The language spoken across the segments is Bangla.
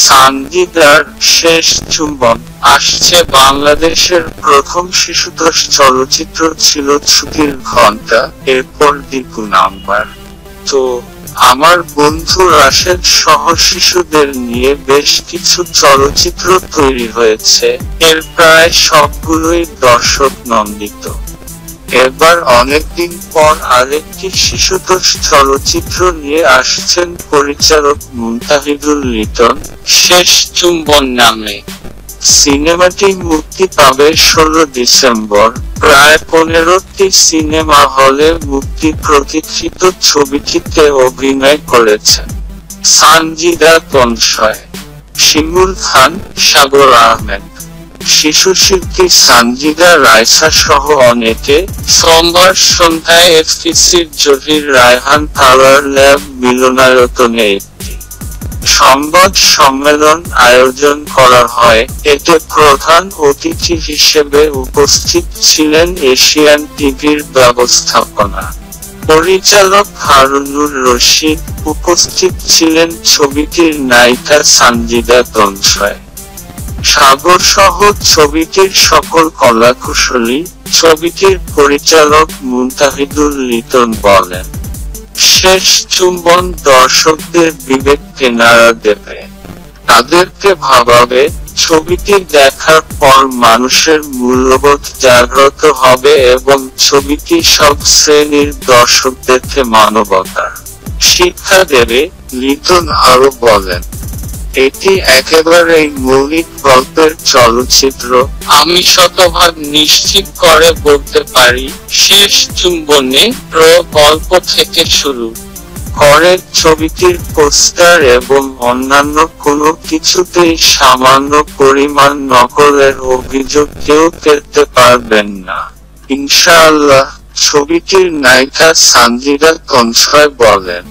সানজিদার শেষ চুম্বন আসছে বাংলাদেশের প্রথম শিশুতোষ চলচ্চিত্র ছিল ছুটির ঘন্টা, এরপর দীপু নাম্বার। তো আমার বন্ধু রাশেদ সহ শিশুদের নিয়ে বেশ কিছু চলচ্চিত্র তৈরি হয়েছে, এর প্রায় সবগুলোই দর্শক নন্দিত। এবার অনেকদিন পর আরেকটি শিশুতোষ চলচ্চিত্র নিয়ে আসছেন পরিচালক মুনতাহিদুল লিটন, শেষ চুম্বন নামে। সিনেমাটি মুক্তি পাবে 16 ডিসেম্বর। প্রায় 15টি সিনেমা হলে মুক্তি প্রতীক্ষিত ছবিটিতে অভিনয় করেছেন সানজিদা তনশয়, শিমুল খান, সাগর আহমেদ, শিশু শিল্পী সানজিদা রায়সা সহ অনেকে। সোমবার সন্ধ্যায় এফটিসির জহির রায়হান কালার ল্যাব মিলনায়তনে একটি সংবাদ সম্মেলন আয়োজন করা হয়। এতে প্রধান অতিথি হিসেবে উপস্থিত ছিলেন এশিয়ান টিভির ব্যবস্থাপনা পরিচালক হারুনুর রশিদ। উপস্থিত ছিলেন ছবিটির নায়িকা সানজিদা তনশয়, সাগর সহ ছবিটির সকল কলাকুশলী। ছবিটির পরিচালক মুনতাহিদুল লিটন বলেন, শেষ চুম্বন দর্শকদের বিবেককে নাড়া দেবে, তাদেরকে ভাবাবে। ছবিটি দেখার পর মানুষের মূল্যবোধ জাগ্রত হবে এবং ছবিটি সব শ্রেণীর দর্শকদেরকে মানবতার শিক্ষা দেবে। লিটন আরো বলেন, এটি একেবারেই মৌলিক গল্পের চলচ্চিত্র। আমি শতভাগ নিশ্চিত করে বলতে পারি, শেষ চুম্বনে গল্প থেকে শুরু করে ছবিটির পোস্টার এবং অন্যান্য কোনো কিছুতেই সামান্য পরিমাণ নকলের অভিযোগ কেউ করতে পারবেন না ইনশাআল্লাহ। ছবিটির নায়িকা সানজিদা তনশয় বলেন,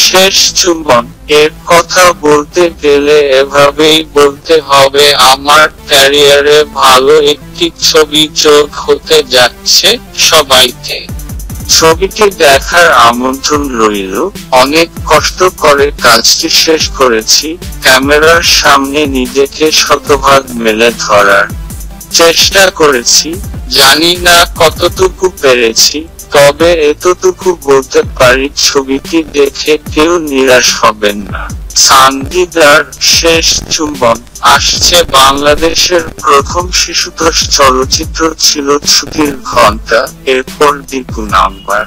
শেষ চুম্বন এর কথা বলতে গেলে এভাবেই বলতে হবে, আমার ক্যারিয়ারে ভালো একটি ছবি যোগ হতে যাচ্ছে সবাইকে। ছবিটি দেখার আমন্ত্রণ রইল। অনেক কষ্ট করে কাজটি শেষ করেছি, ক্যামেরার সামনে নিজেকে শতভাগ মেলে ধরার চেষ্টা করেছি। জানি না কতটুকু পেরেছি, তবে এতটুকু বলতে পারি, ছবিটি দেখে কেউ নিরাশ হবেন না। সানজিদার শেষ চুম্বন আসছে বাংলাদেশের প্রথম শিশুতোষ চলচ্চিত্র ছিল ছুটির ঘন্টা, এরপর দীপু নাম্বার।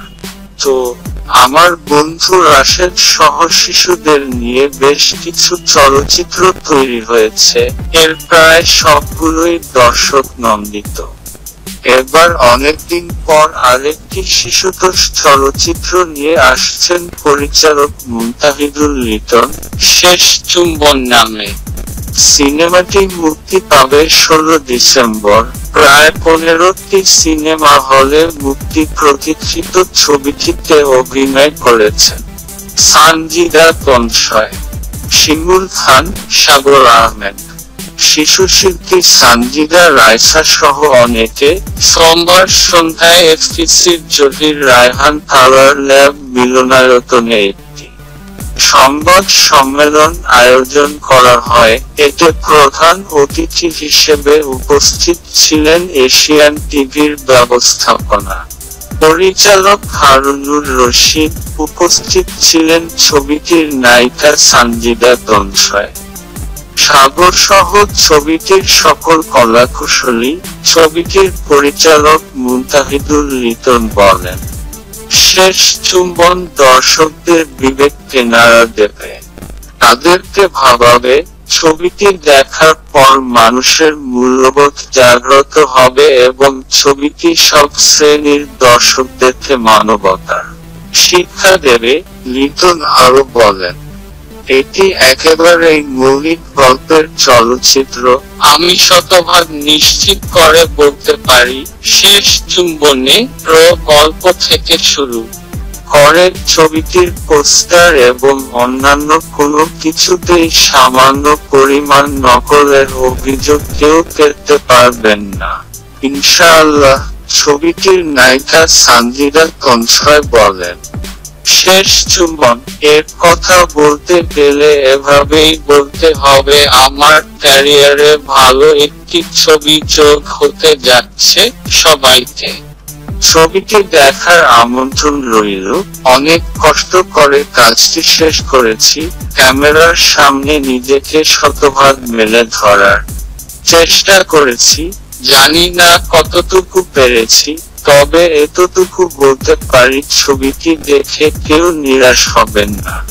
তো আমার বন্ধু রাশেদ সহ শিশুদের নিয়ে বেশ কিছু চলচ্চিত্র তৈরি হয়েছে, এর প্রায় সবগুলোই দর্শক নন্দিত। এবার অনেকদিন পর আরেকটি শিশুতোষ চলচ্চিত্র নিয়ে আসছেন পরিচালক মুনতাহিদুল লিটন, শেষ চুম্বন নামে। সিনেমাটি মুক্তি পাবে 16 ডিসেম্বর। প্রায় 15টি সিনেমা হলে মুক্তি প্রতীক্ষিত ছবিটিতে অভিনয় করেছেন সানজিদা তনশয়, শিমুল খান, সাগর আহমেদ, শিশু শিল্পী সানজিদা রায়সা সহ অনেকে। সোমবার সন্ধ্যায় এফটিসির জহির রায়হান কালার ল্যাব মিলনায়তনে একটি সংবাদ সম্মেলন আয়োজন করা হয়। এতে প্রধান অতিথি হিসেবে উপস্থিত ছিলেন এশিয়ান টিভির ব্যবস্থাপনা পরিচালক হারুনুর রশিদ। উপস্থিত ছিলেন ছবিটির নায়িকা সানজিদা তনশয়, সাগর সহ ছবিটির সকল কলাকুশলী। ছবিটির পরিচালক মুনতাহিদুল লিটন বলেন, শেষ চুম্বন দর্শকদের বিবেককে নাড়া দেবে, তাদেরকে ভাবাবে। ছবিটি দেখার পর মানুষের মূল্যবোধ জাগ্রত হবে এবং ছবিটি সব শ্রেণীর দর্শকদেরকে মানবতার শিক্ষা দেবে। লিটন আরো বলেন, এটি একেবারেই মৌলিক গল্পের চলচ্চিত্র। আমি শতভাগ নিশ্চিত করে বলতে পারি, শেষ চুম্বনে গল্প থেকে শুরু করে ছবিটির পোস্টার এবং অন্যান্য কোনো কিছুতেই সামান্য পরিমাণ নকলের অভিযোগ কেউ করতে পারবেন না ইনশাআল্লাহ। ছবিটির নায়িকা সানজিদা তনশয় বলেন, শেষ চুম্বন। এর কথা বলতে গেলে এভাবেই বলতে হবে, আমার ক্যারিয়ারে ভালো একটি ছবি যোগ হতে যাচ্ছে সবাইকে। ছবিটি দেখার আমন্ত্রণ রইল। অনেক কষ্ট করে কাজটি শেষ করেছি, ক্যামেরার সামনে নিজেকে শতভাগ মেলে ধরার চেষ্টা করেছি। জানি না কতটুকু পেরেছি, তবে এতটুকু বলতে পারি, ছবিটি দেখে কেউ নিরাশ হবেন না।